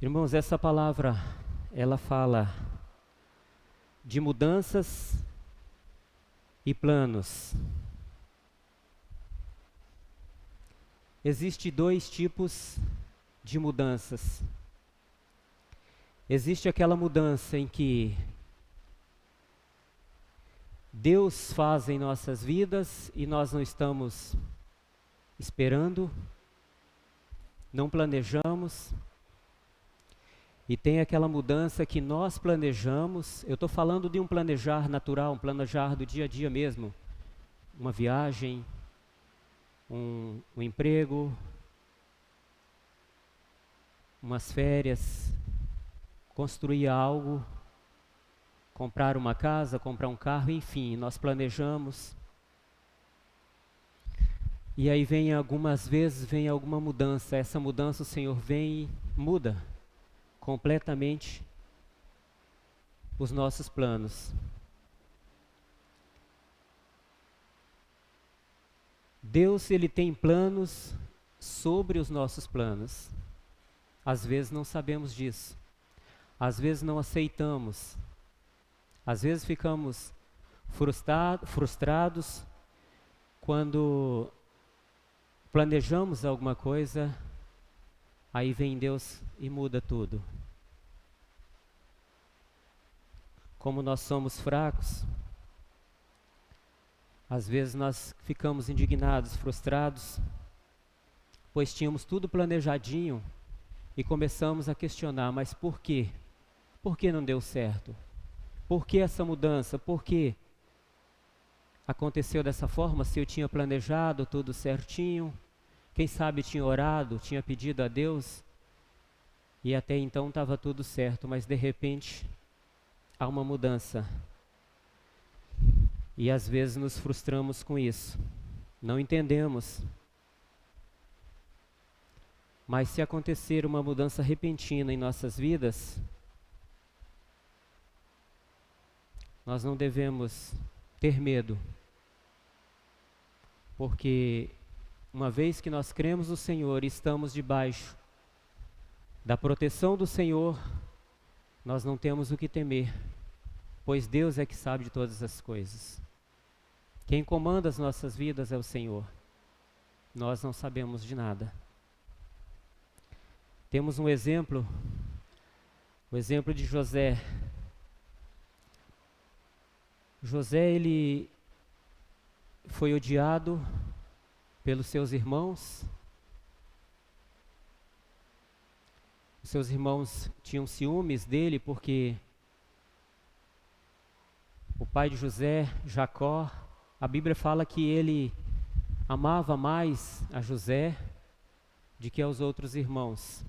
Irmãos, essa palavra, ela fala de mudanças e planos. Existem dois tipos de mudanças. Existe aquela mudança em que Deus faz em nossas vidas e nós não estamos esperando, não planejamos. E tem aquela mudança que nós planejamos. Eu estou falando de um planejar natural, um planejar do dia a dia mesmo. Uma viagem, um emprego, umas férias, construir algo, comprar uma casa, comprar um carro, enfim, nós planejamos. E aí algumas vezes vem alguma mudança. Essa mudança o Senhor vem e muda completamente os nossos planos. Deus, Ele tem planos sobre os nossos planos. Às vezes não sabemos disso. Às vezes não aceitamos. Às vezes ficamos frustrados quando planejamos alguma coisa, aí vem Deus e muda tudo. Como nós somos fracos, às vezes nós ficamos indignados, frustrados, pois tínhamos tudo planejadinho e começamos a questionar, mas por quê? Por que não deu certo? Por que essa mudança? Por que aconteceu dessa forma? Se eu tinha planejado tudo certinho, quem sabe tinha orado, tinha pedido a Deus, e até então estava tudo certo, mas de repente há uma mudança. E às vezes nos frustramos com isso, não entendemos. Mas se acontecer uma mudança repentina em nossas vidas, nós não devemos ter medo, porque uma vez que nós cremos no Senhor e estamos debaixo da proteção do Senhor, nós não temos o que temer, pois Deus é que sabe de todas as coisas. Quem comanda as nossas vidas é o Senhor. Nós não sabemos de nada. Temos um exemplo, o exemplo de José. José, ele foi odiado pelos seus irmãos. Os seus irmãos tinham ciúmes dele porque o pai de José, Jacó, a Bíblia fala que ele amava mais a José do que aos outros irmãos.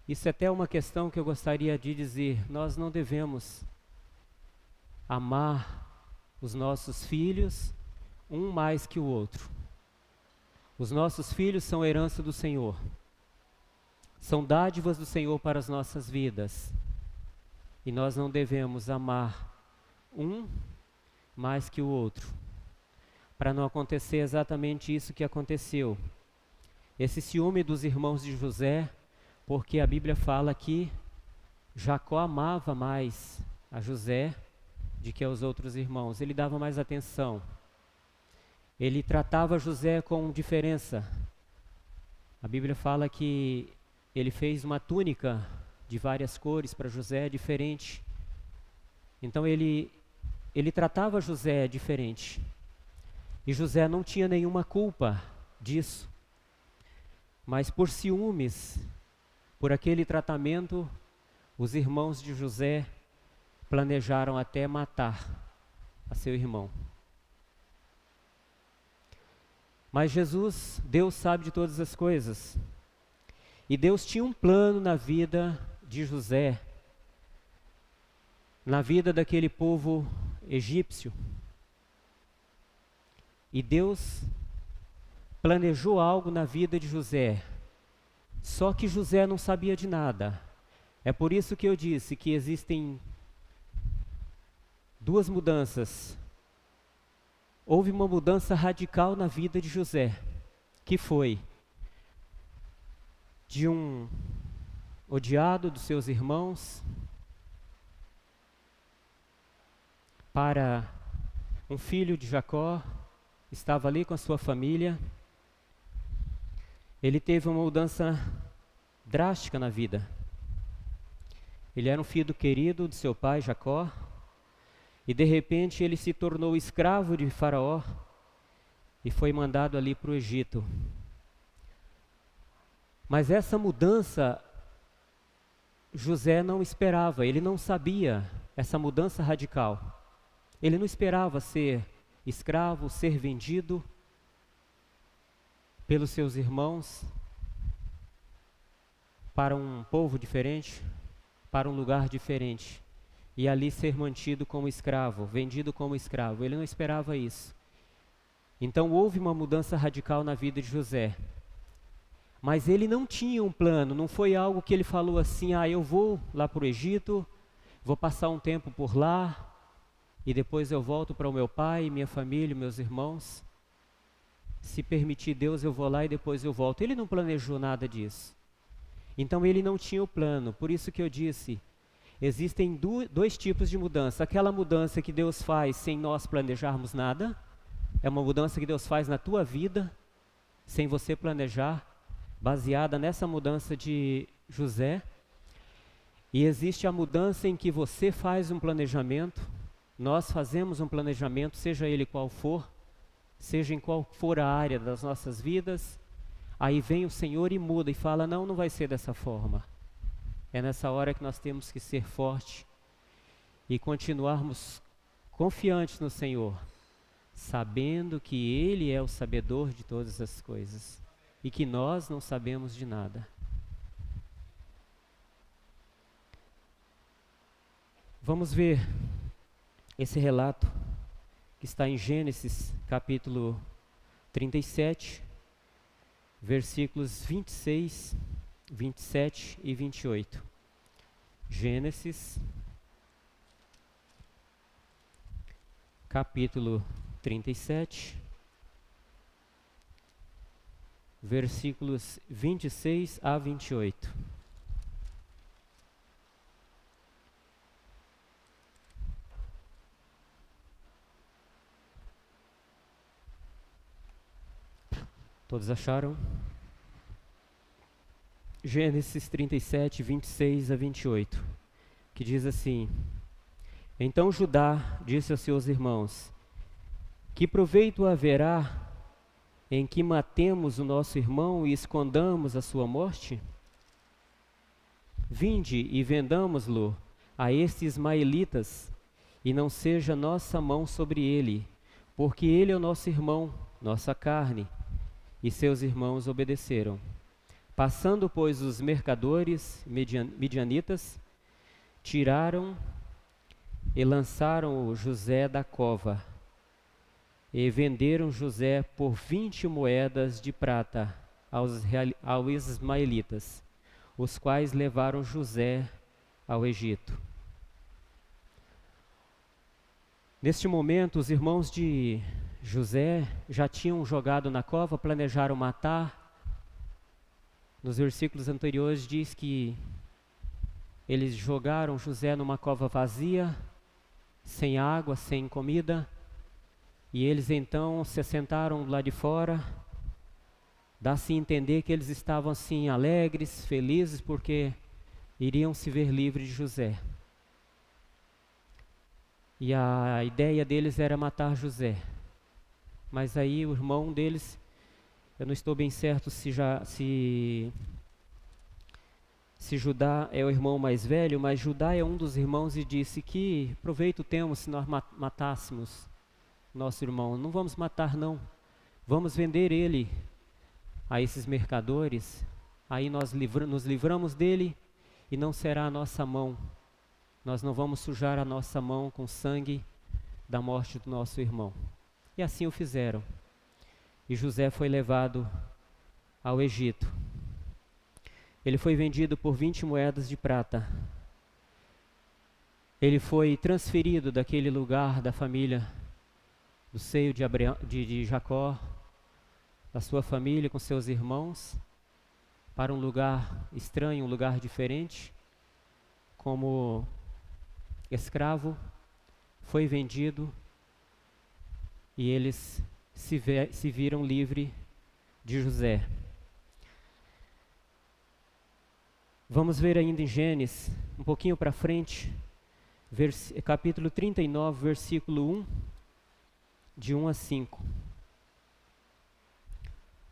Isso é até uma questão que eu gostaria de dizer. Nós não devemos amar os nossos filhos um mais que o outro. Os nossos filhos são herança do Senhor. São dádivas do Senhor para as nossas vidas. E nós não devemos amar um mais que o outro, para não acontecer exatamente isso que aconteceu. Esse ciúme dos irmãos de José, porque a Bíblia fala que Jacó amava mais a José do que aos outros irmãos. Ele dava mais atenção. Ele tratava José com diferença. A Bíblia fala que ele fez uma túnica de várias cores para José, diferente. Então ele tratava José diferente. E José não tinha nenhuma culpa disso. Mas por ciúmes, por aquele tratamento, os irmãos de José planejaram até matar a seu irmão. Mas Deus sabe de todas as coisas. E Deus tinha um plano na vida de José, na vida daquele povo egípcio. E Deus planejou algo na vida de José. Só que José não sabia de nada. É por isso que eu disse que existem duas mudanças. Houve uma mudança radical na vida de José, que foi de um odiado dos seus irmãos, para um filho de Jacó, estava ali com a sua família. Ele teve uma mudança drástica na vida. Ele era um filho querido de seu pai Jacó, e de repente ele se tornou escravo de Faraó e foi mandado ali para o Egito. Mas essa mudança José não esperava, ele não sabia essa mudança radical. Ele não esperava ser escravo, ser vendido pelos seus irmãos para um povo diferente, para um lugar diferente, e ali ser mantido como escravo, vendido como escravo. Ele não esperava isso. Então houve uma mudança radical na vida de José. Mas ele não tinha um plano, não foi algo que ele falou assim: eu vou lá para o Egito, vou passar um tempo por lá, e depois eu volto para o meu pai, minha família, meus irmãos. Se permitir Deus, eu vou lá e depois eu volto. Ele não planejou nada disso. Então ele não tinha o plano. Por isso que eu disse, existem dois tipos de mudança. Aquela mudança que Deus faz sem nós planejarmos nada, é uma mudança que Deus faz na tua vida, sem você planejar, baseada nessa mudança de José. E existe a mudança em que você faz um planejamento, nós fazemos um planejamento, seja ele qual for, seja em qual for a área das nossas vidas, aí vem o Senhor e muda e fala: não vai ser dessa forma. É nessa hora que nós temos que ser fortes e continuarmos confiantes no Senhor, sabendo que Ele é o sabedor de todas as coisas e que nós não sabemos de nada. Vamos ver esse relato que está em Gênesis capítulo 37, versículos 26, 27 e 28. Gênesis capítulo 37, versículos 26 a 28. Todos acharam? Gênesis 37, 26 a 28, que diz assim: Então Judá disse aos seus irmãos: Que proveito haverá em que matemos o nosso irmão e escondamos a sua morte? Vinde e vendamos-lo a estes ismaelitas, e não seja nossa mão sobre ele, porque ele é o nosso irmão, nossa carne. E seus irmãos obedeceram. Passando, pois, os mercadores midianitas, tiraram e lançaram o José da cova, e venderam José por 20 moedas de prata aos ismaelitas, os quais levaram José ao Egito. Neste momento, os irmãos de José já tinham jogado na cova, planejaram matar. Nos versículos anteriores diz que eles jogaram José numa cova vazia, sem água, sem comida, e eles então se assentaram lá de fora. Dá-se a entender que eles estavam assim alegres, felizes, porque iriam se ver livres de José. E a ideia deles era matar José. Mas aí o irmão deles, eu não estou bem certo se Judá é o irmão mais velho, mas Judá é um dos irmãos e disse: Que proveito temos se nós matássemos nosso irmão? Não vamos matar não, vamos vender ele a esses mercadores, aí nós nos livramos dele e não será a nossa mão, nós não vamos sujar a nossa mão com sangue da morte do nosso irmão. E assim o fizeram. E José foi levado ao Egito. Ele foi vendido por 20 moedas de prata. Ele foi transferido daquele lugar da família, do seio de Jacó, da sua família com seus irmãos, para um lugar estranho, um lugar diferente, como escravo, foi vendido e eles se viram livres de José. Vamos ver ainda em Gênesis, um pouquinho para frente, capítulo 39, versículo 1, de 1 a 5.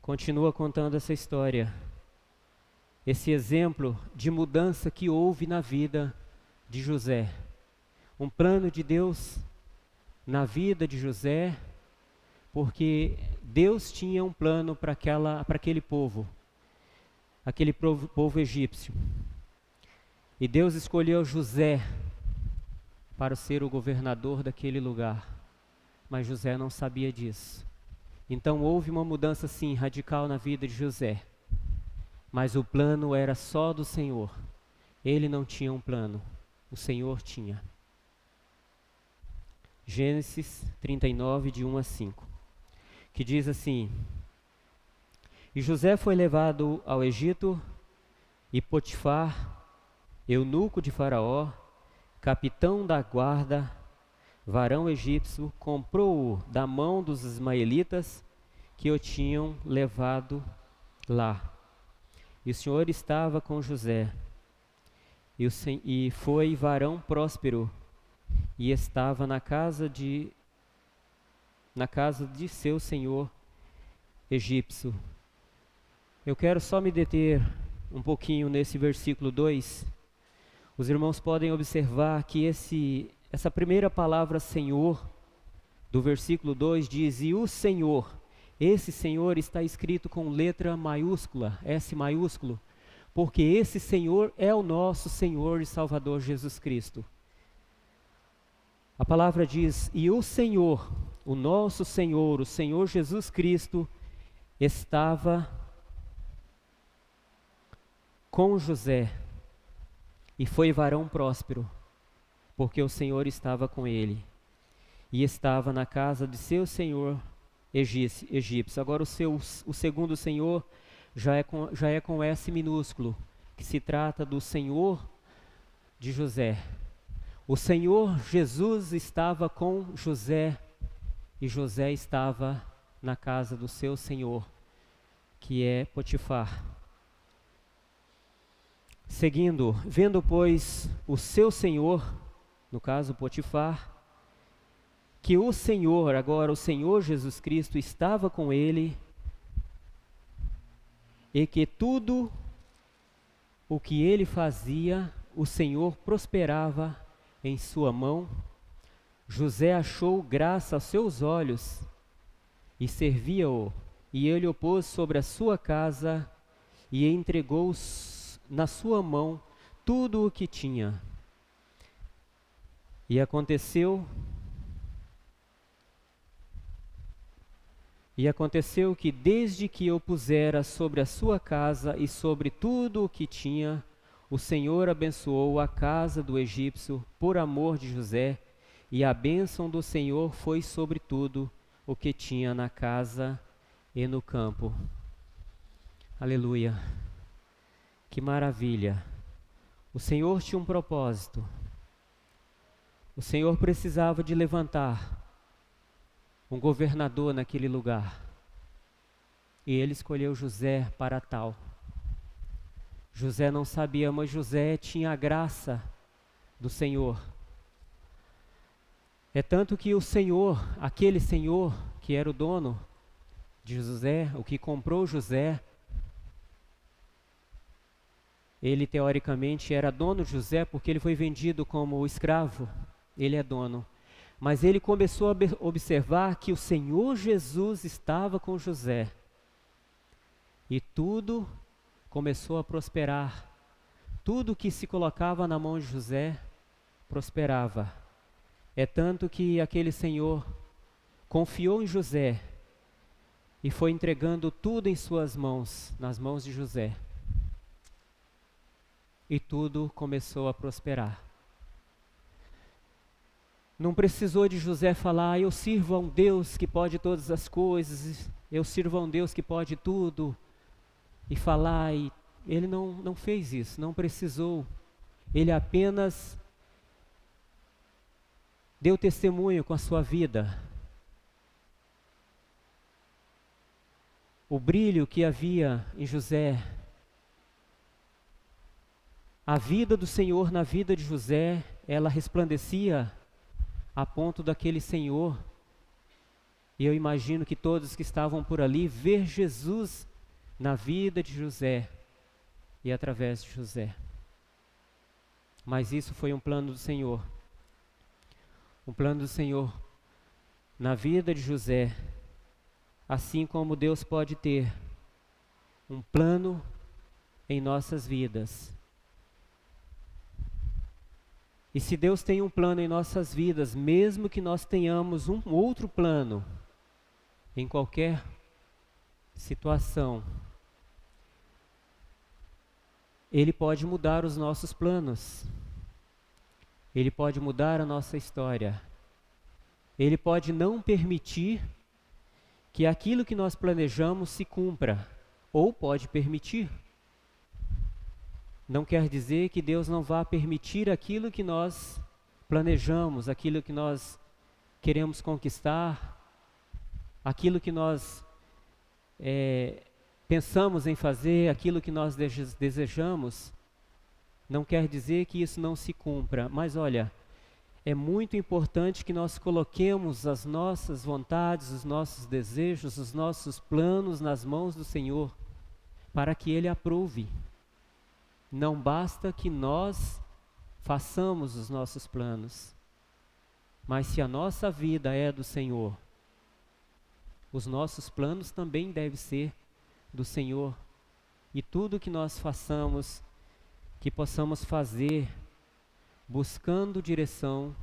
Continua contando essa história, esse exemplo de mudança que houve na vida de José. Um plano de Deus na vida de José, porque Deus tinha um plano para aquele povo, aquele povo egípcio. E Deus escolheu José para ser o governador daquele lugar, mas José não sabia disso. Então houve uma mudança sim radical na vida de José, mas o plano era só do Senhor. Ele não tinha um plano, o Senhor tinha. Gênesis 39, de 1 a 5, que diz assim: E José foi levado ao Egito, e Potifar, eunuco de Faraó, capitão da guarda, varão egípcio, comprou-o da mão dos ismaelitas que o tinham levado lá. E o Senhor estava com José, e foi varão próspero, e estava na casa de seu senhor egípcio. Eu quero só me deter um pouquinho nesse versículo 2. Os irmãos podem observar que essa primeira palavra Senhor, do versículo 2, diz: e o Senhor. Esse Senhor está escrito com letra maiúscula, S maiúsculo, porque esse Senhor é o nosso Senhor e Salvador Jesus Cristo. A palavra diz: e o Senhor, o nosso Senhor, o Senhor Jesus Cristo, estava com José, e foi varão próspero, porque o Senhor estava com ele, e estava na casa de seu senhor egípcio. Agora o segundo Senhor já é com S minúsculo, que se trata do Senhor de José. O Senhor Jesus estava com José, e José estava na casa do seu senhor, que é Potifar. Seguindo, vendo pois o seu senhor, no caso Potifar, que o Senhor, agora o Senhor Jesus Cristo, estava com ele, e que tudo o que ele fazia, o Senhor prosperava em sua mão, José achou graça aos seus olhos e servia-o, e ele o pôs sobre a sua casa e entregou na sua mão tudo o que tinha. E aconteceu que desde que o pusera sobre a sua casa e sobre tudo o que tinha, o Senhor abençoou a casa do egípcio por amor de José, e a bênção do Senhor foi sobre tudo o que tinha na casa e no campo. Aleluia! Que maravilha! O Senhor tinha um propósito. O Senhor precisava de levantar um governador naquele lugar. E ele escolheu José para tal. José não sabia, mas José tinha a graça do Senhor. É tanto que o Senhor, aquele Senhor que era o dono de José, o que comprou José, ele teoricamente era dono de José porque ele foi vendido como escravo. Ele é dono. Mas ele começou a observar que o Senhor Jesus estava com José. E tudo começou a prosperar. Tudo que se colocava na mão de José prosperava. É tanto que aquele Senhor confiou em José e foi entregando tudo em suas mãos, nas mãos de José. E tudo começou a prosperar. Não precisou de José falar: eu sirvo a um Deus que pode todas as coisas, eu sirvo a um Deus que pode tudo, e falar e ele não fez isso, não precisou. Ele apenas deu testemunho com a sua vida. O brilho que havia em José, a vida do Senhor na vida de José, ela resplandecia a ponto daquele Senhor, e eu imagino que todos que estavam por ali, ver Jesus na vida de José e através de José. Mas isso foi um plano do Senhor. Um plano do Senhor na vida de José, assim como Deus pode ter um plano em nossas vidas. E se Deus tem um plano em nossas vidas, mesmo que nós tenhamos um outro plano, em qualquer situação, Ele pode mudar os nossos planos. Ele pode mudar a nossa história. Ele pode não permitir que aquilo que nós planejamos se cumpra, ou pode permitir. Não quer dizer que Deus não vá permitir aquilo que nós planejamos, aquilo que nós queremos conquistar, aquilo que nós pensamos em fazer, aquilo que nós desejamos. Não quer dizer que isso não se cumpra, mas olha, é muito importante que nós coloquemos as nossas vontades, os nossos desejos, os nossos planos nas mãos do Senhor, para que Ele aprove. Não basta que nós façamos os nossos planos, mas se a nossa vida é do Senhor, os nossos planos também devem ser do Senhor. E tudo que nós façamos, que possamos fazer buscando direção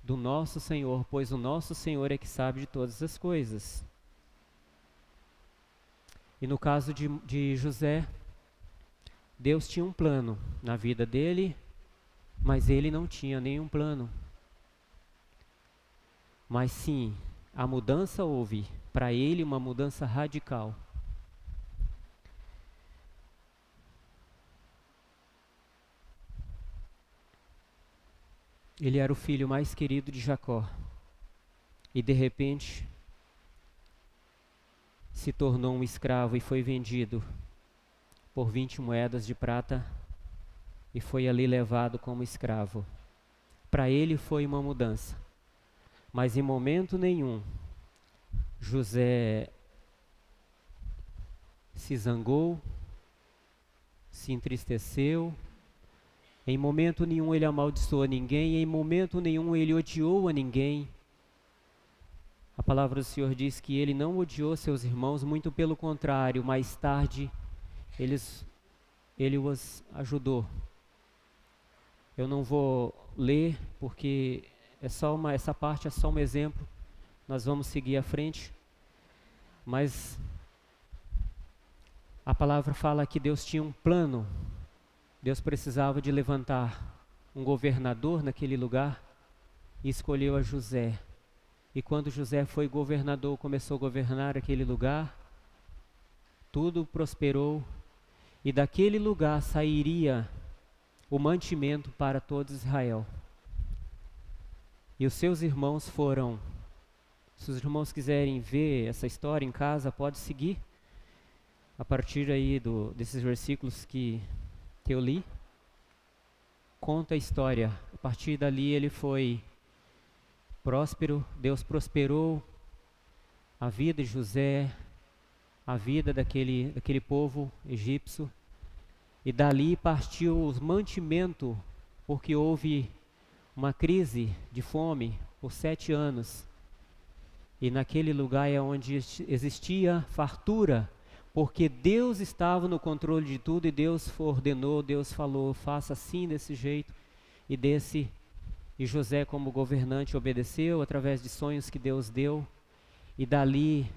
do nosso Senhor, pois o nosso Senhor é que sabe de todas as coisas. E no caso de José, Deus tinha um plano na vida dele, mas ele não tinha nenhum plano. Mas sim, a mudança houve, para ele uma mudança radical. Ele era o filho mais querido de Jacó. E de repente se tornou um escravo e foi vendido por 20 moedas de prata e foi ali levado como escravo. Para ele foi uma mudança. Mas em momento nenhum José se zangou, se entristeceu. Em momento nenhum ele amaldiçoou ninguém, em momento nenhum ele odiou a ninguém. A palavra do Senhor diz que ele não odiou seus irmãos, muito pelo contrário, mais tarde ele os ajudou. Eu não vou ler porque essa parte é só um exemplo, nós vamos seguir à frente, mas a palavra fala que Deus tinha um plano. Deus precisava de levantar um governador naquele lugar e escolheu a José. E quando José foi governador, começou a governar aquele lugar, tudo prosperou e daquele lugar sairia o mantimento para todo Israel. E os seus irmãos foram. Se os irmãos quiserem ver essa história em casa, pode seguir a partir aí desses versículos que eu li. Conta a história. A partir dali ele foi próspero, Deus prosperou a vida de José, a vida daquele povo egípcio. E dali partiu o mantimento, porque houve uma crise de fome por 7 anos. E naquele lugar é onde existia fartura, porque Deus estava no controle de tudo e Deus ordenou, Deus falou, faça assim, desse jeito e José como governante obedeceu através de sonhos que Deus deu, e dali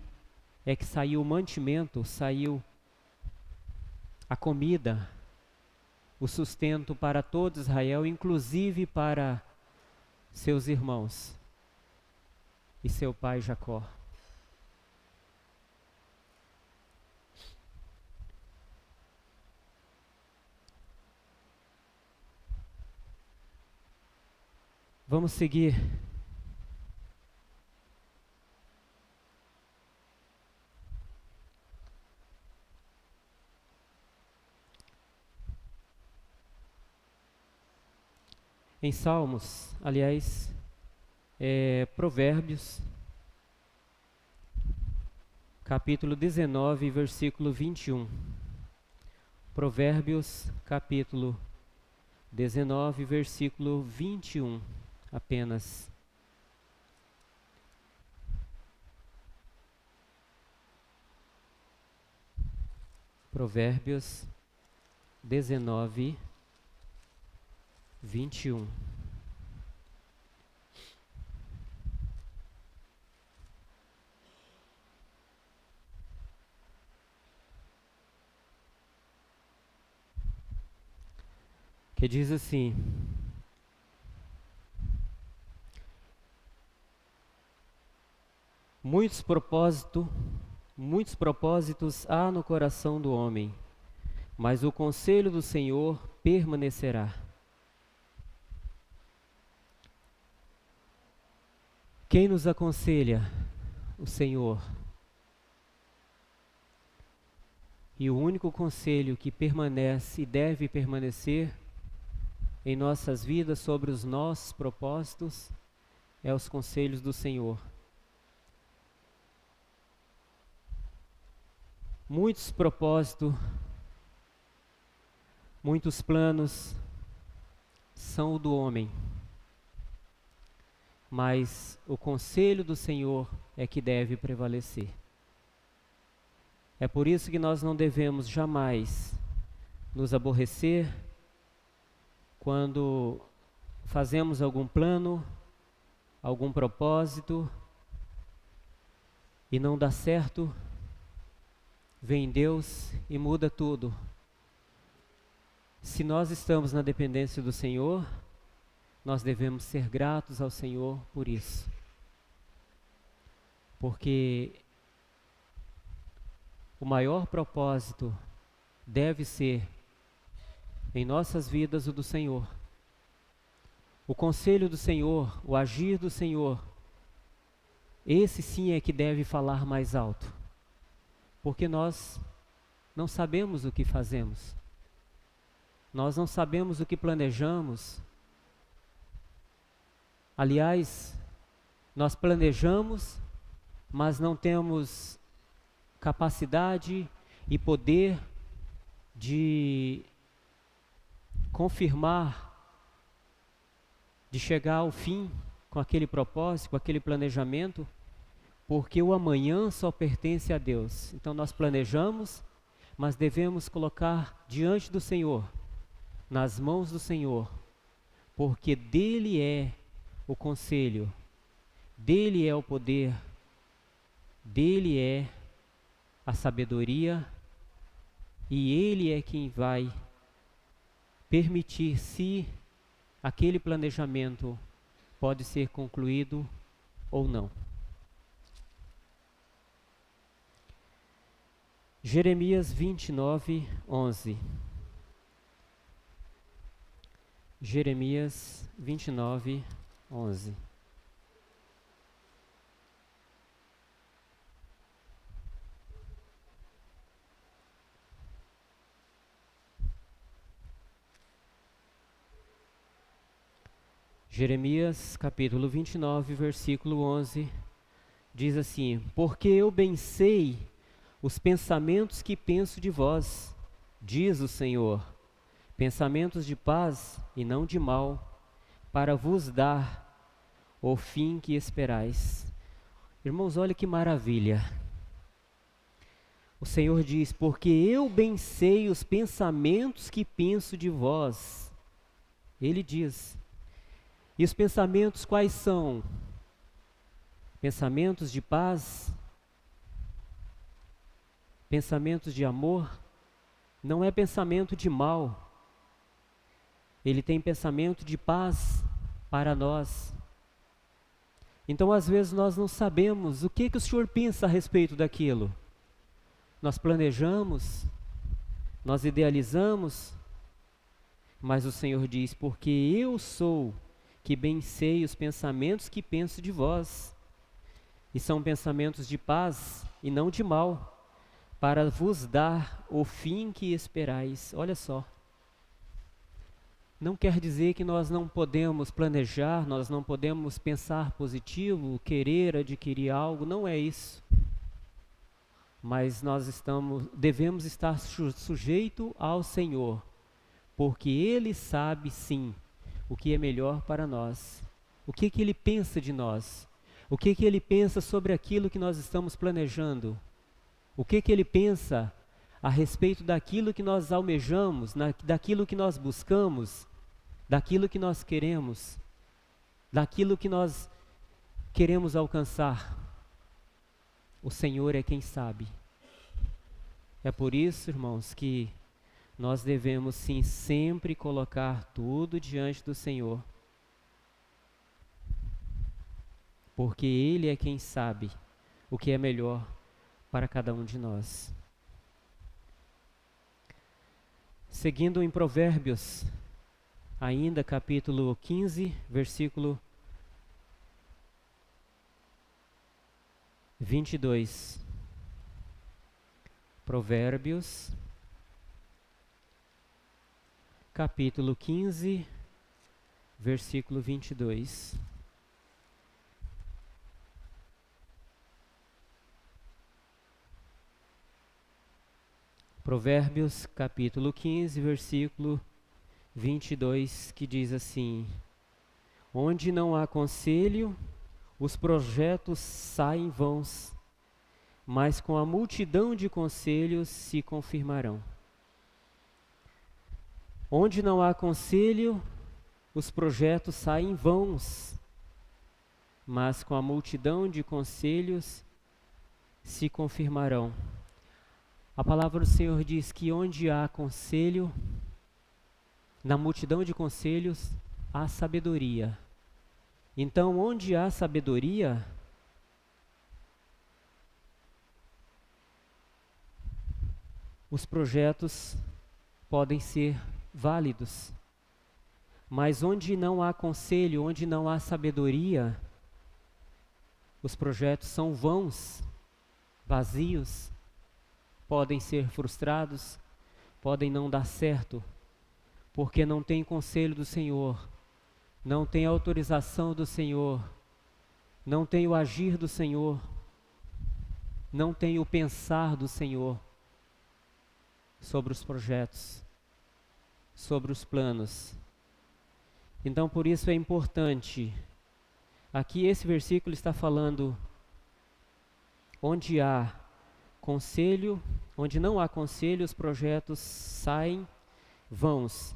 é que saiu o mantimento, saiu a comida, o sustento para todo Israel, inclusive para seus irmãos e seu pai Jacó. Vamos seguir. Em Salmos, aliás, Provérbios, capítulo 19, versículo 21. Provérbios, capítulo 19, versículo 21, apenas. Provérbios 19, 21. Que diz assim: muitos propósitos há no coração do homem, mas o conselho do Senhor permanecerá. Quem nos aconselha? O Senhor. E o único conselho que permanece e deve permanecer em nossas vidas sobre os nossos propósitos é os conselhos do Senhor. Muitos propósitos, muitos planos são o do homem, mas o conselho do Senhor é que deve prevalecer. É por isso que nós não devemos jamais nos aborrecer quando fazemos algum plano, algum propósito e não dá certo. Vem Deus e muda tudo. Se nós estamos na dependência do Senhor, nós devemos ser gratos ao Senhor por isso. Porque o maior propósito deve ser em nossas vidas o do Senhor. O conselho do Senhor, o agir do Senhor, esse sim é que deve falar mais alto. Porque nós não sabemos o que fazemos. Nós não sabemos o que planejamos. Aliás, nós planejamos, mas não temos capacidade e poder de confirmar, de chegar ao fim com aquele propósito, com aquele planejamento, porque o amanhã só pertence a Deus. Então nós planejamos, mas devemos colocar diante do Senhor, nas mãos do Senhor, porque dele é o conselho, dele é o poder, dele é a sabedoria, e ele é quem vai permitir se aquele planejamento pode ser concluído ou não. Jeremias 29, 11. Jeremias 29, 11. Jeremias capítulo 29, versículo 11, diz assim: porque eu bem sei os pensamentos que penso de vós, diz o Senhor, pensamentos de paz e não de mal, para vos dar o fim que esperais. Irmãos, olha que maravilha. O Senhor diz: porque eu bem sei os pensamentos que penso de vós. Ele diz. E os pensamentos quais são? Pensamentos de paz, pensamentos de amor, não é pensamento de mal. Ele tem pensamento de paz para nós. Então, às vezes, nós não sabemos o que o Senhor pensa a respeito daquilo. Nós planejamos, nós idealizamos, mas o Senhor diz: porque eu sou que bem sei os pensamentos que penso de vós, e são pensamentos de paz e não de mal, para vos dar o fim que esperais. Olha só. Não quer dizer que nós não podemos planejar, nós não podemos pensar positivo, querer adquirir algo, não é isso. Mas nós devemos estar sujeito ao Senhor, porque Ele sabe sim o que é melhor para nós. O que Ele pensa de nós? O que Ele pensa sobre aquilo que nós estamos planejando? O que Ele pensa a respeito daquilo que nós almejamos, daquilo que nós buscamos, daquilo que nós queremos, daquilo que nós queremos alcançar? O Senhor é quem sabe. É por isso, irmãos, que nós devemos sim sempre colocar tudo diante do Senhor, porque Ele é quem sabe o que é melhor para cada um de nós. Seguindo em Provérbios, ainda capítulo 15, versículo 22. Provérbios, capítulo 15, versículo 22. Provérbios, capítulo 15, versículo 22, que diz assim: onde não há conselho, os projetos saem vãos, mas com a multidão de conselhos se confirmarão. Onde não há conselho, os projetos saem vãos, mas com a multidão de conselhos se confirmarão. A palavra do Senhor diz que onde há conselho, na multidão de conselhos, há sabedoria. Então, onde há sabedoria, os projetos podem ser válidos. Mas onde não há conselho, onde não há sabedoria, os projetos são vãos, vazios, podem ser frustrados, podem não dar certo, porque não tem conselho do Senhor, não tem autorização do Senhor, não tem o agir do Senhor, não tem o pensar do Senhor sobre os projetos, sobre os planos. Então, por isso é importante, aqui esse versículo está falando, onde há conselho, onde não há conselho, os projetos saem vãos,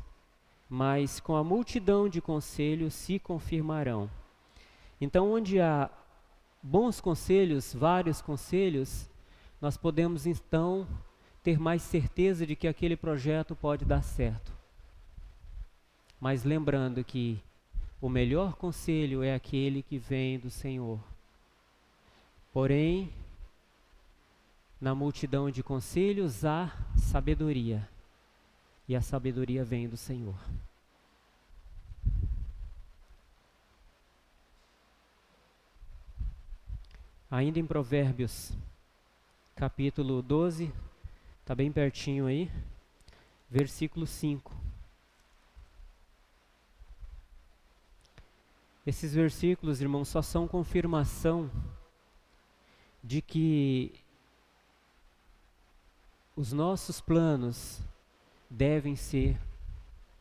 mas com a multidão de conselhos se confirmarão. Então, onde há bons conselhos, vários conselhos, nós podemos então ter mais certeza de que aquele projeto pode dar certo. Mas lembrando que o melhor conselho é aquele que vem do Senhor. Porém, na multidão de conselhos há sabedoria, e a sabedoria vem do Senhor. Ainda em Provérbios, capítulo 12, está bem pertinho aí, versículo 5. Esses versículos, irmãos, só são confirmação de que os nossos planos devem ser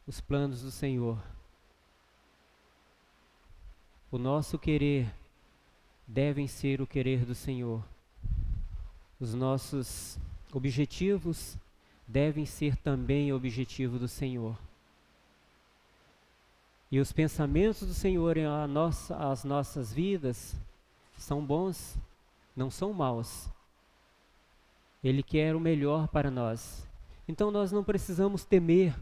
os planos do Senhor. O nosso querer devem ser o querer do Senhor. Os nossos objetivos devem ser também o objetivo do Senhor. E os pensamentos do Senhor às nossas vidas são bons, não são maus. Ele quer o melhor para nós. Então nós não precisamos temer,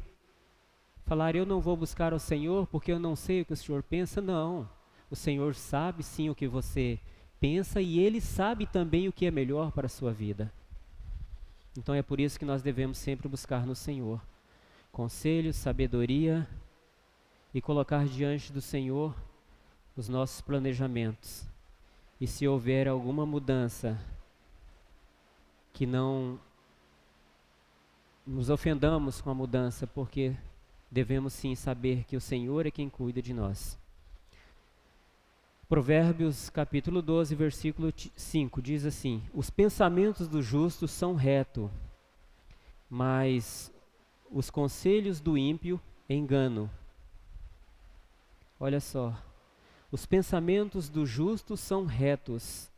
falar eu não vou buscar ao Senhor porque eu não sei o que o Senhor pensa. Não, o Senhor sabe sim o que você pensa e Ele sabe também o que é melhor para a sua vida. Então é por isso que nós devemos sempre buscar no Senhor conselho, sabedoria e colocar diante do Senhor os nossos planejamentos. E se houver alguma mudança, que não nos ofendamos com a mudança, porque devemos sim saber que o Senhor é quem cuida de nós. Provérbios capítulo 12, versículo 5 diz assim: os pensamentos do justo são retos, mas os conselhos do ímpio engano. Olha só, os pensamentos do justo são retos,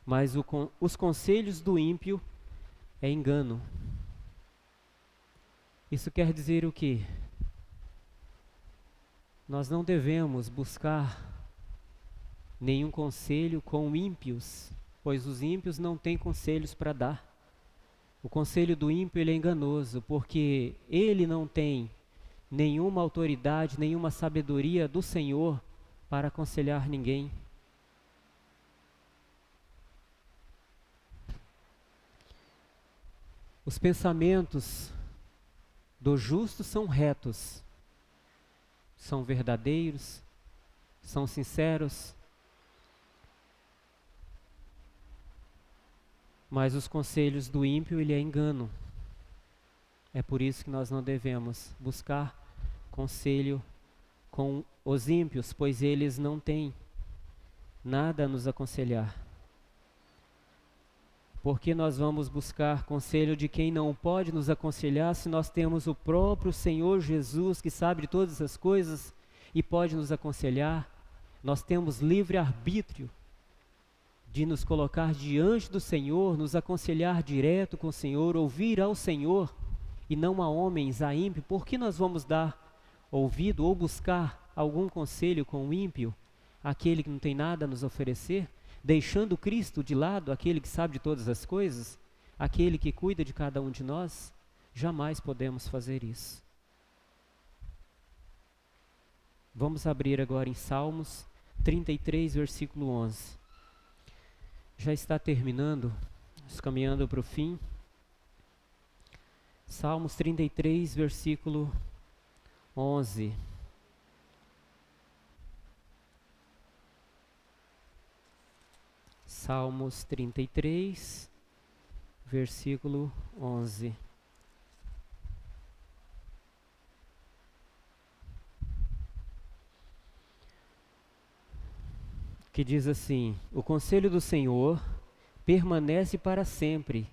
mas os conselhos do ímpio é engano. Isso quer dizer o quê? Nós não devemos buscar nenhum conselho com ímpios, pois os ímpios não têm conselhos para dar. O conselho do ímpio ele é enganoso, porque ele não tem nenhuma autoridade, nenhuma sabedoria do Senhor para aconselhar ninguém. Os pensamentos do justo são retos, são verdadeiros, são sinceros, mas os conselhos do ímpio ele é engano. É por isso que nós não devemos buscar conselho com os ímpios, pois eles não têm nada a nos aconselhar. Por que nós vamos buscar conselho de quem não pode nos aconselhar, se nós temos o próprio Senhor Jesus, que sabe de todas as coisas e pode nos aconselhar? Nós temos livre arbítrio de nos colocar diante do Senhor, nos aconselhar direto com o Senhor, ouvir ao Senhor e não a homens, a ímpio. Por que nós vamos dar ouvido ou buscar algum conselho com o ímpio, aquele que não tem nada a nos oferecer, deixando Cristo de lado, aquele que sabe de todas as coisas, aquele que cuida de cada um de nós? Jamais podemos fazer isso. Vamos abrir agora em Salmos 33, versículo 11. Já está terminando, caminhando para o fim. Salmos 33, versículo 11. Salmos 33, versículo 11. Que diz assim: o conselho do Senhor permanece para sempre,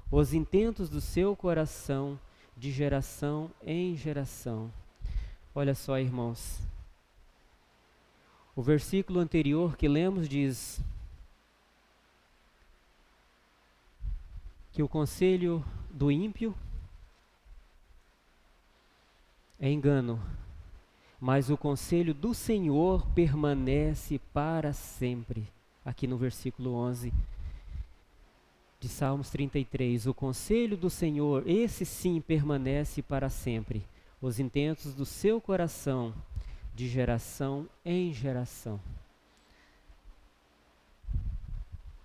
os intentos do seu coração de geração em geração. Olha só, irmãos, o versículo anterior que lemos diz que o conselho do ímpio é engano, mas o conselho do Senhor permanece para sempre. Aqui no versículo 11 de Salmos 33, o conselho do Senhor, esse sim permanece para sempre, os intentos do seu coração de geração em geração.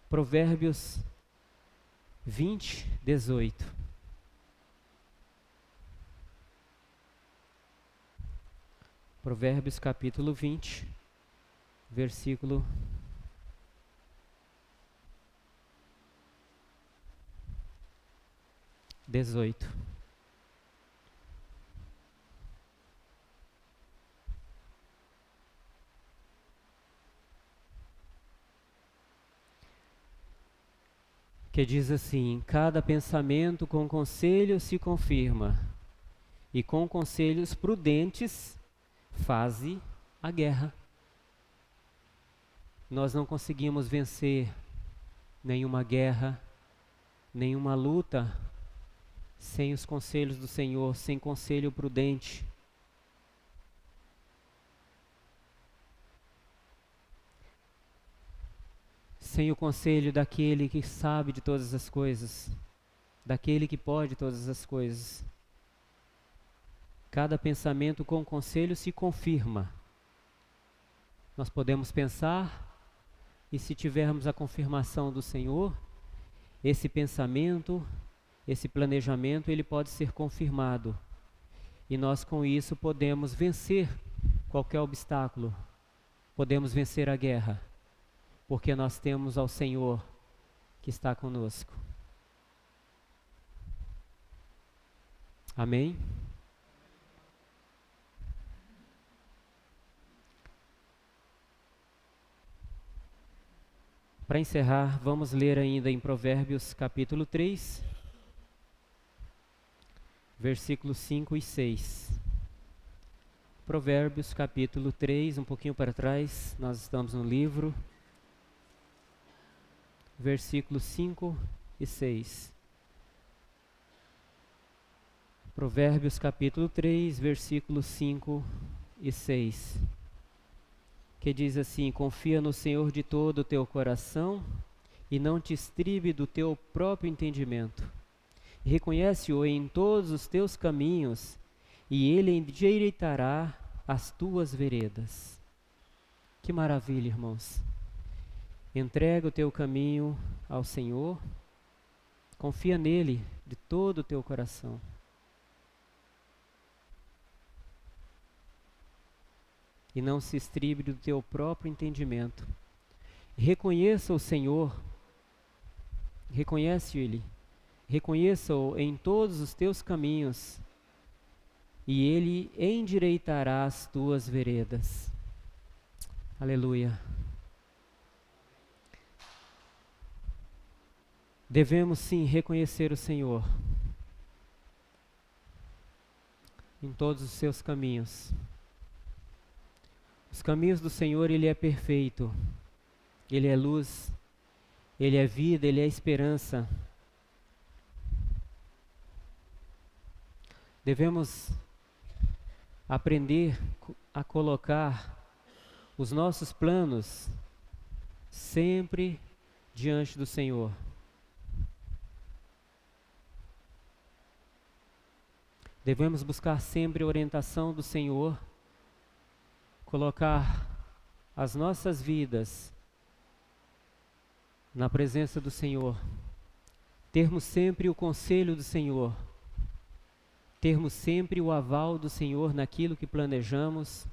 Provérbios 20, 18. Provérbios capítulo 20, versículo 18. Que diz assim: cada pensamento com conselho se confirma, e com conselhos prudentes faze a guerra. Nós não conseguimos vencer nenhuma guerra, nenhuma luta, sem os conselhos do Senhor, sem conselho prudente. Sem o conselho daquele que sabe de todas as coisas, daquele que pode todas as coisas. Cada pensamento com conselho se confirma. Nós podemos pensar, e se tivermos a confirmação do Senhor, esse pensamento, esse planejamento, ele pode ser confirmado. E nós com isso podemos vencer qualquer obstáculo, podemos vencer a guerra, porque nós temos ao Senhor que está conosco. Amém? Para encerrar, vamos ler ainda em Provérbios capítulo 3, versículos 5 e 6. Provérbios capítulo 3, um pouquinho para trás, nós estamos no livro, versículos 5 e 6. Provérbios capítulo 3, versículos 5 e 6. Que diz assim: confia no Senhor de todo o teu coração e não te estribe do teu próprio entendimento. Reconhece-o em todos os teus caminhos e ele endireitará as tuas veredas. Que maravilha, irmãos. Entrega o teu caminho ao Senhor, confia nele de todo o teu coração. E não se estribe do teu próprio entendimento. Reconheça o Senhor, reconhece-Ele, reconheça-o em todos os teus caminhos, e Ele endireitará as tuas veredas. Aleluia. Devemos sim reconhecer o Senhor em todos os seus caminhos. Os caminhos do Senhor, Ele é perfeito, Ele é luz, Ele é vida, Ele é esperança. Devemos aprender a colocar os nossos planos sempre diante do Senhor. Devemos buscar sempre a orientação do Senhor, colocar as nossas vidas na presença do Senhor, termos sempre o conselho do Senhor, termos sempre o aval do Senhor naquilo que planejamos,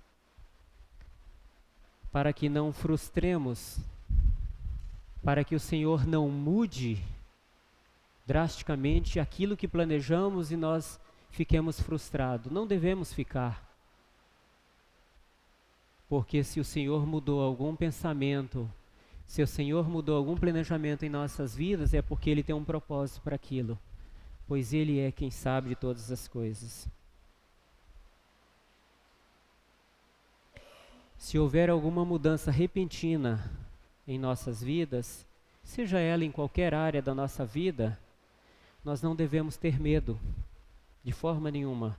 para que não frustremos, para que o Senhor não mude drasticamente aquilo que planejamos e nós fiquemos frustrados. Não devemos ficar. Porque se o Senhor mudou algum pensamento, se o Senhor mudou algum planejamento em nossas vidas, é porque Ele tem um propósito para aquilo, pois Ele é quem sabe de todas as coisas. Se houver alguma mudança repentina em nossas vidas, seja ela em qualquer área da nossa vida, nós não devemos ter medo, de forma nenhuma,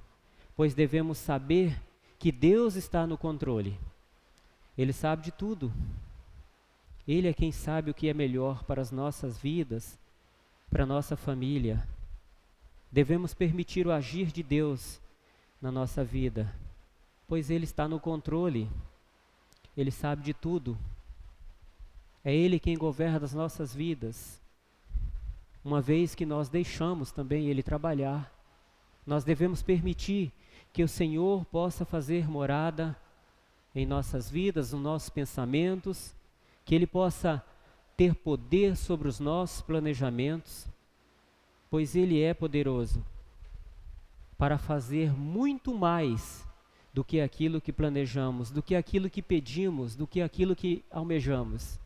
pois devemos saber que Deus está no controle. Ele sabe de tudo. Ele é quem sabe o que é melhor para as nossas vidas, para a nossa família. Devemos permitir o agir de Deus na nossa vida, pois Ele está no controle. Ele sabe de tudo. É Ele quem governa as nossas vidas. Uma vez que nós deixamos também Ele trabalhar, nós devemos permitir que o Senhor possa fazer morada em nossas vidas, nos nossos pensamentos, que Ele possa ter poder sobre os nossos planejamentos, pois Ele é poderoso para fazer muito mais do que aquilo que planejamos, do que aquilo que pedimos, do que aquilo que almejamos.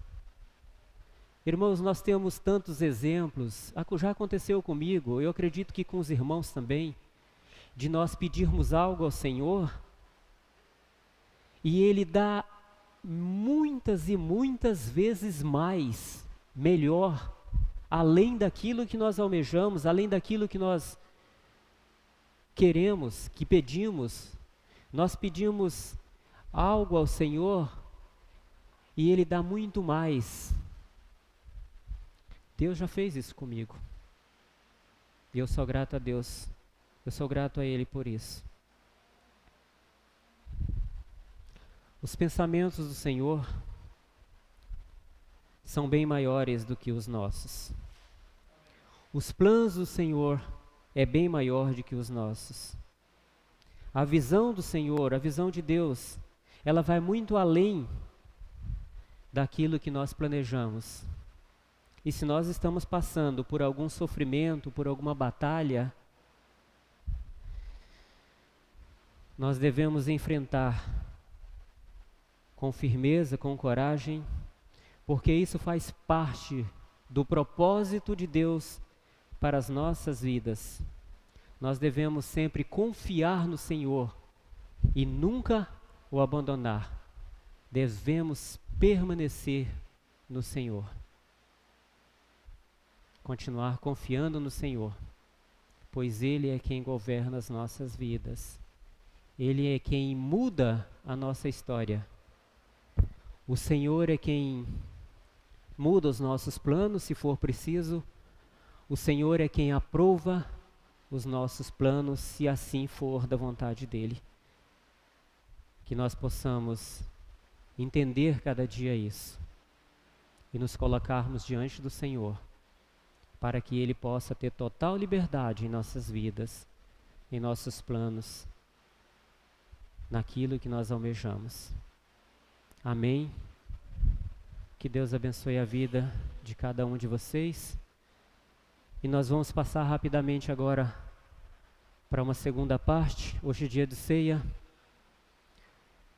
Irmãos, nós temos tantos exemplos, já aconteceu comigo, eu acredito que com os irmãos também, de nós pedirmos algo ao Senhor, e Ele dá muitas e muitas vezes mais, melhor, além daquilo que nós almejamos, além daquilo que nós queremos, que pedimos. Nós pedimos algo ao Senhor e Ele dá muito mais. Deus já fez isso comigo. E eu sou grato a Deus. Eu sou grato a Ele por isso. Os pensamentos do Senhor são bem maiores do que os nossos. Os planos do Senhor é bem maior do que os nossos. A visão do Senhor, a visão de Deus, ela vai muito além daquilo que nós planejamos. E se nós estamos passando por algum sofrimento, por alguma batalha, nós devemos enfrentar com firmeza, com coragem, porque isso faz parte do propósito de Deus para as nossas vidas. Nós devemos sempre confiar no Senhor e nunca o abandonar. Devemos permanecer no Senhor. Continuar confiando no Senhor, pois Ele é quem governa as nossas vidas. Ele é quem muda a nossa história. O Senhor é quem muda os nossos planos, se for preciso. O Senhor é quem aprova os nossos planos, se assim for da vontade dEle. Que nós possamos entender cada dia isso e nos colocarmos diante do Senhor, para que Ele possa ter total liberdade em nossas vidas, em nossos planos, naquilo que nós almejamos. Amém? Que Deus abençoe a vida de cada um de vocês. E nós vamos passar rapidamente agora para uma segunda parte. Hoje é dia de ceia.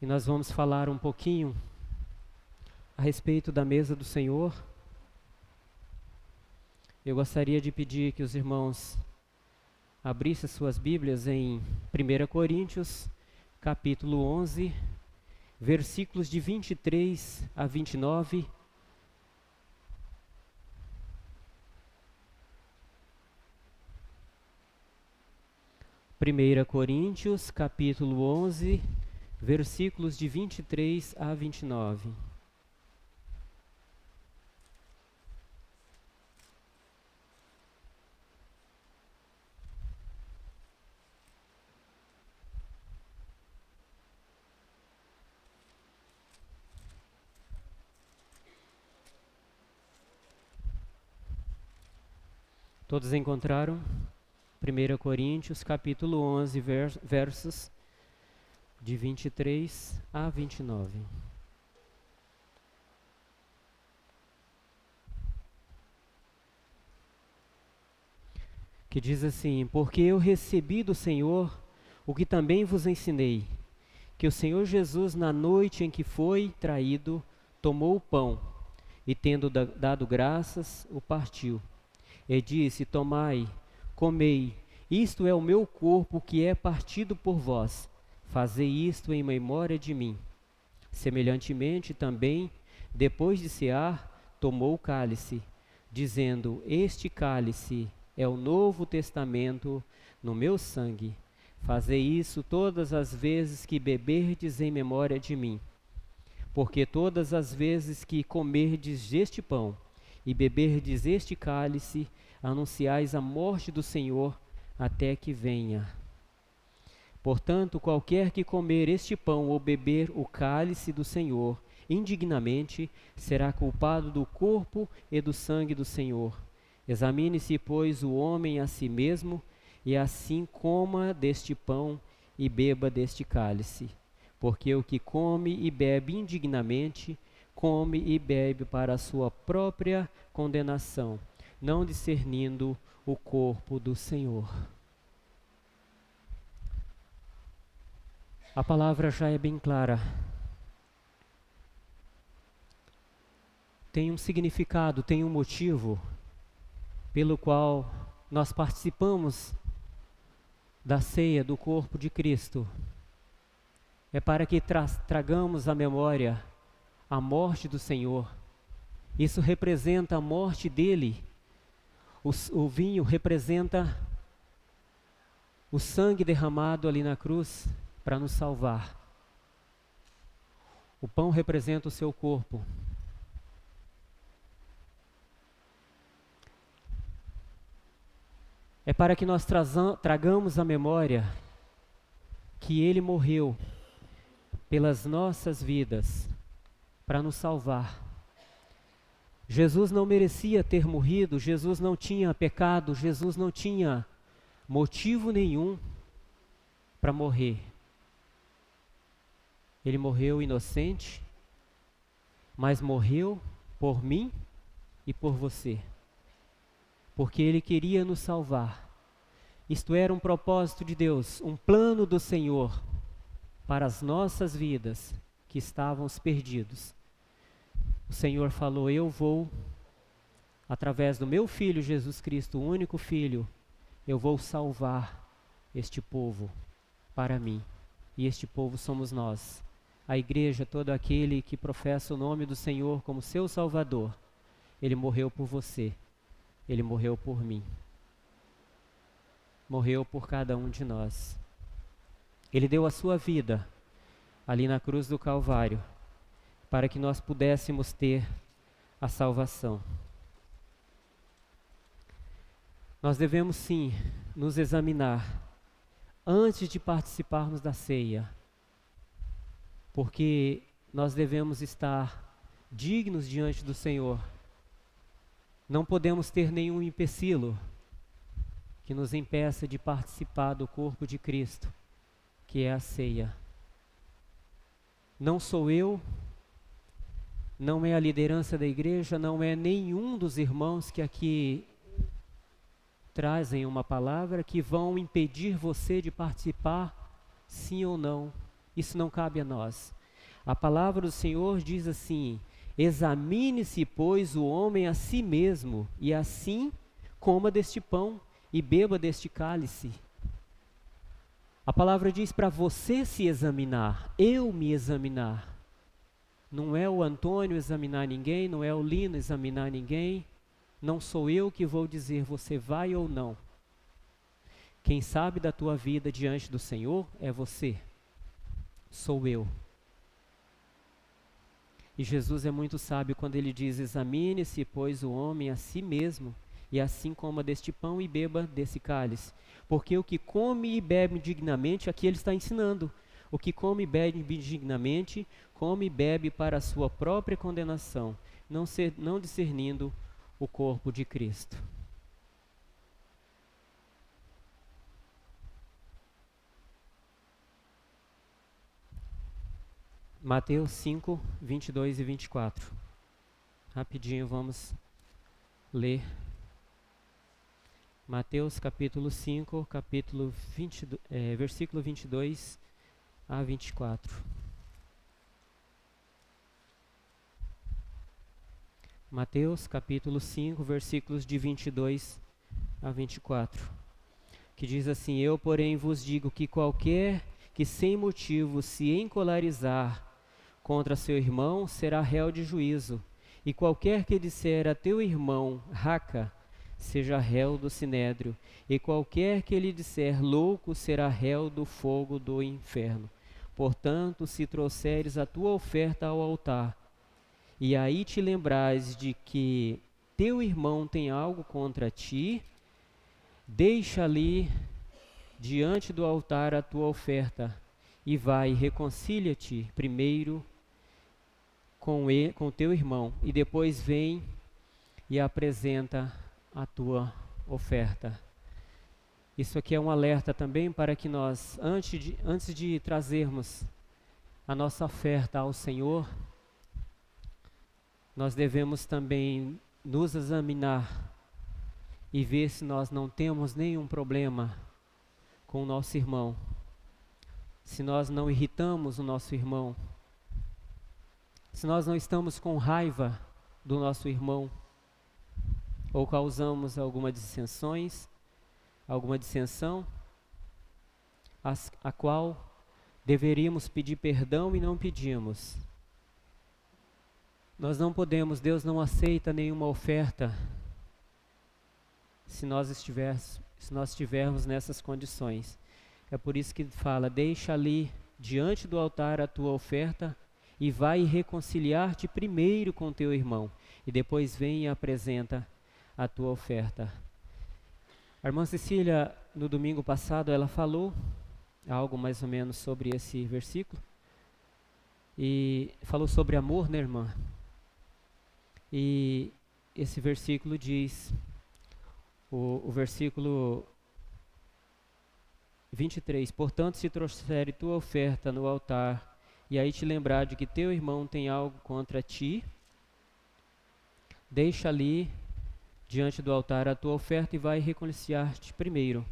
E nós vamos falar um pouquinho a respeito da mesa do Senhor. Eu gostaria de pedir que os irmãos abrissem suas Bíblias em 1 Coríntios, capítulo 11, versículos de 23 a 29. Primeira Coríntios, capítulo 11, versículos de 23 a 29. Todos encontraram? 1 Coríntios, capítulo 11, versos de 23 a 29. Que diz assim: porque eu recebi do Senhor o que também vos ensinei, que o Senhor Jesus, na noite em que foi traído, tomou o pão e, tendo dado graças, o partiu. E disse: tomai, comei, isto é o meu corpo que é partido por vós. Fazei isto em memória de mim. Semelhantemente também, depois de cear, tomou o cálice, dizendo: este cálice é o novo testamento no meu sangue. Fazei isso todas as vezes que beberdes em memória de mim. Porque todas as vezes que comerdes este pão e beberdes este cálice, anunciais a morte do Senhor até que venha. Portanto, qualquer que comer este pão ou beber o cálice do Senhor indignamente, será culpado do corpo e do sangue do Senhor. Examine-se, pois, o homem a si mesmo, e assim coma deste pão e beba deste cálice. Porque o que come e bebe indignamente, come e bebe para a sua própria condenação, não discernindo o corpo do Senhor. A palavra já é bem clara. Tem um significado, tem um motivo pelo qual nós participamos da ceia do corpo de Cristo. É para que tragamos à memória a morte do Senhor. Isso representa a morte dele. O vinho representa o sangue derramado ali na cruz para nos salvar. O pão representa o seu corpo. É para que nós tragamos à memória que Ele morreu pelas nossas vidas para nos salvar. Jesus não merecia ter morrido, Jesus não tinha pecado, Jesus não tinha motivo nenhum para morrer. Ele morreu inocente, mas morreu por mim e por você, porque Ele queria nos salvar. Isto era um propósito de Deus, um plano do Senhor para as nossas vidas que estávamos perdidos. O Senhor falou: eu vou, através do meu Filho Jesus Cristo, o único Filho, eu vou salvar este povo para mim. E este povo somos nós, a igreja, todo aquele que professa o nome do Senhor como seu Salvador. Ele morreu por você, Ele morreu por mim, morreu por cada um de nós. Ele deu a sua vida ali na cruz do Calvário, para que nós pudéssemos ter a salvação. Nós devemos sim nos examinar antes de participarmos da ceia, porque nós devemos estar dignos diante do Senhor. Não podemos ter nenhum empecilho que nos impeça de participar do corpo de Cristo, que é a ceia. Não sou eu, não é a liderança da igreja, não é nenhum dos irmãos que aqui trazem uma palavra que vão impedir você de participar, sim ou não. Isso não cabe a nós. A palavra do Senhor diz assim: examine-se, pois, o homem a si mesmo, e assim coma deste pão e beba deste cálice. A palavra diz para você se examinar, eu me examinar. Não é o Antônio examinar ninguém, não é o Lino examinar ninguém. Não sou eu que vou dizer você vai ou não. Quem sabe da tua vida diante do Senhor é você. Sou eu. E Jesus é muito sábio quando ele diz: examine-se, pois, o homem a si mesmo, e assim coma deste pão e beba desse cálice. Porque o que come e bebe dignamente, aqui ele está ensinando, o que come e bebe dignamente, come e bebe para a sua própria condenação, não discernindo o corpo de Cristo. Mateus 5, 22 e 24. Rapidinho vamos ler. Mateus capítulo 5, versículo 22 a 24. Mateus capítulo 5, versículos de 22 a 24. Que diz assim: eu, porém, vos digo que qualquer que sem motivo se encolarizar contra seu irmão será réu de juízo, e qualquer que disser a teu irmão raca, seja réu do sinédrio, e qualquer que lhe disser louco será réu do fogo do inferno. Portanto, se trouxeres a tua oferta ao altar, e aí te lembrares de que teu irmão tem algo contra ti, deixa ali diante do altar a tua oferta, e vai e reconcilia-te primeiro com o teu irmão, e depois vem e apresenta a tua oferta. Isso aqui é um alerta também para que nós, antes de trazermos a nossa oferta ao Senhor, nós devemos também nos examinar e ver se nós não temos nenhum problema com o nosso irmão, se nós não irritamos o nosso irmão, se nós não estamos com raiva do nosso irmão, ou causamos alguma dissensão, a qual deveríamos pedir perdão e não pedimos. Nós não podemos, Deus não aceita nenhuma oferta se nós estivermos nessas condições. É por isso que fala: deixa ali diante do altar a tua oferta e vai reconciliar-te primeiro com teu irmão, e depois vem e apresenta a tua oferta. A irmã Cecília, no domingo passado, ela falou algo mais ou menos sobre esse versículo, e falou sobre amor, né, irmã? E esse versículo diz, o versículo 23, portanto, se trouxer tua oferta no altar, e aí te lembrar de que teu irmão tem algo contra ti, deixa ali diante do altar a tua oferta e vai reconciliar-te primeiro.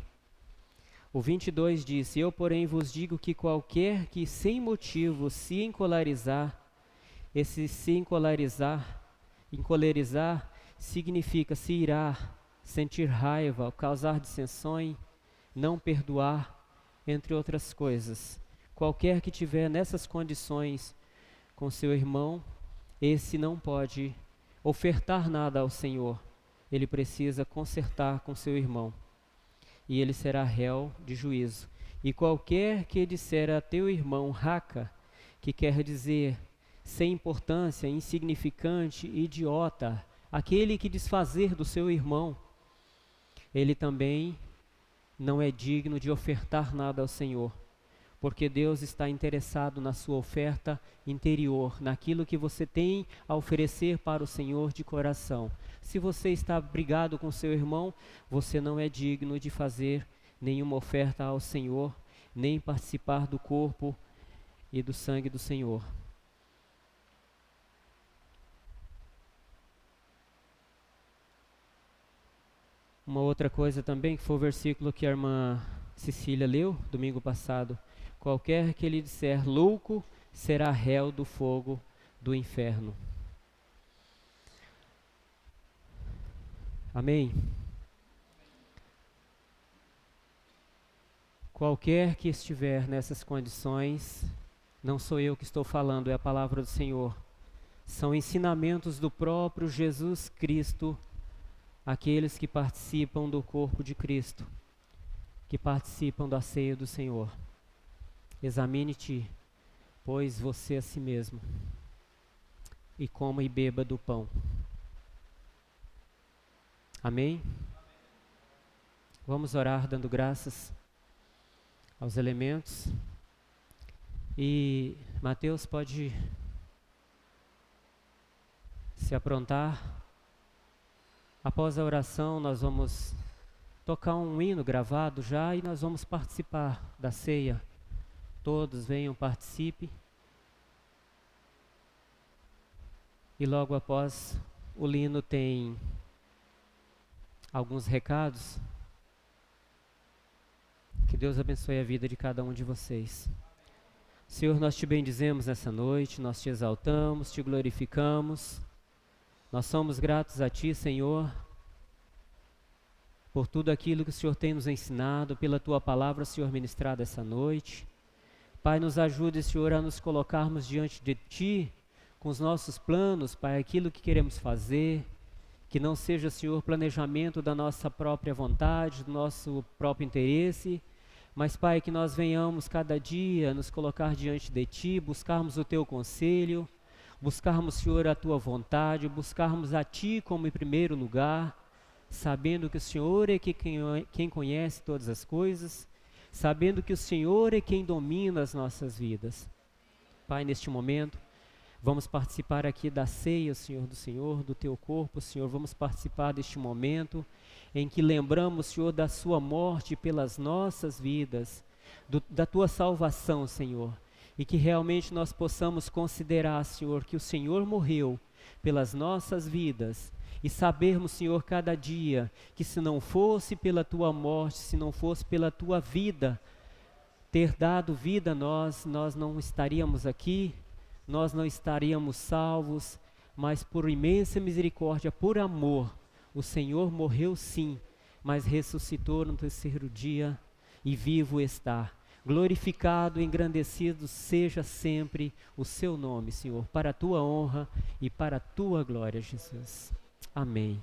O 22 diz: eu, porém, vos digo que qualquer que sem motivo se encolerizar, esse se encolerizar significa se irar, sentir raiva, causar dissensões, não perdoar, entre outras coisas. Qualquer que tiver nessas condições com seu irmão, esse não pode ofertar nada ao Senhor. Ele precisa consertar com seu irmão, e ele será réu de juízo. E qualquer que disser a teu irmão raca, que quer dizer sem importância, insignificante, idiota, aquele que desfazer do seu irmão, ele também não é digno de ofertar nada ao Senhor, porque Deus está interessado na sua oferta interior, naquilo que você tem a oferecer para o Senhor de coração. Se você está brigado com seu irmão, você não é digno de fazer nenhuma oferta ao Senhor, nem participar do corpo e do sangue do Senhor. Uma outra coisa também, que foi o versículo que a irmã Cecília leu domingo passado. Qualquer que lhe disser louco será réu do fogo do inferno. Amém? Qualquer que estiver nessas condições, não sou eu que estou falando, é a palavra do Senhor. São ensinamentos do próprio Jesus Cristo, aqueles que participam do corpo de Cristo, que participam da ceia do Senhor. Examine-te, pois, você a si mesmo, e coma e beba do pão. Amém? Vamos orar dando graças aos elementos. E Mateus pode se aprontar. Após a oração, nós vamos tocar um hino gravado já e nós vamos participar da ceia. Todos venham, participe. E logo após, o Lino tem alguns recados. Que Deus abençoe a vida de cada um de vocês. Senhor, nós te bendizemos nessa noite, nós te exaltamos, te glorificamos. Nós somos gratos a ti, Senhor, por tudo aquilo que o Senhor tem nos ensinado, pela tua palavra, Senhor, ministrada essa noite. Pai, nos ajude, Senhor, a nos colocarmos diante de ti, com os nossos planos, Pai, aquilo que queremos fazer, que não seja, Senhor, planejamento da nossa própria vontade, do nosso próprio interesse, mas, Pai, que nós venhamos cada dia nos colocar diante de ti, buscarmos o teu conselho, buscarmos, Senhor, a tua vontade, buscarmos a ti como em primeiro lugar, sabendo que o Senhor é quem conhece todas as coisas, sabendo que o Senhor é quem domina as nossas vidas. Pai, neste momento, vamos participar aqui da ceia, Senhor, do Senhor, do teu corpo, Senhor. Vamos participar deste momento em que lembramos, Senhor, da sua morte pelas nossas vidas, da tua salvação, Senhor. E que realmente nós possamos considerar, Senhor, que o Senhor morreu pelas nossas vidas. E sabermos, Senhor, cada dia, que se não fosse pela tua morte, se não fosse pela tua vida, ter dado vida a nós não estaríamos aqui, nós não estaríamos salvos, mas por imensa misericórdia, por amor, o Senhor morreu sim, mas ressuscitou no terceiro dia e vivo está. Glorificado e engrandecido seja sempre o seu nome, Senhor, para a tua honra e para a tua glória, Jesus. Amém.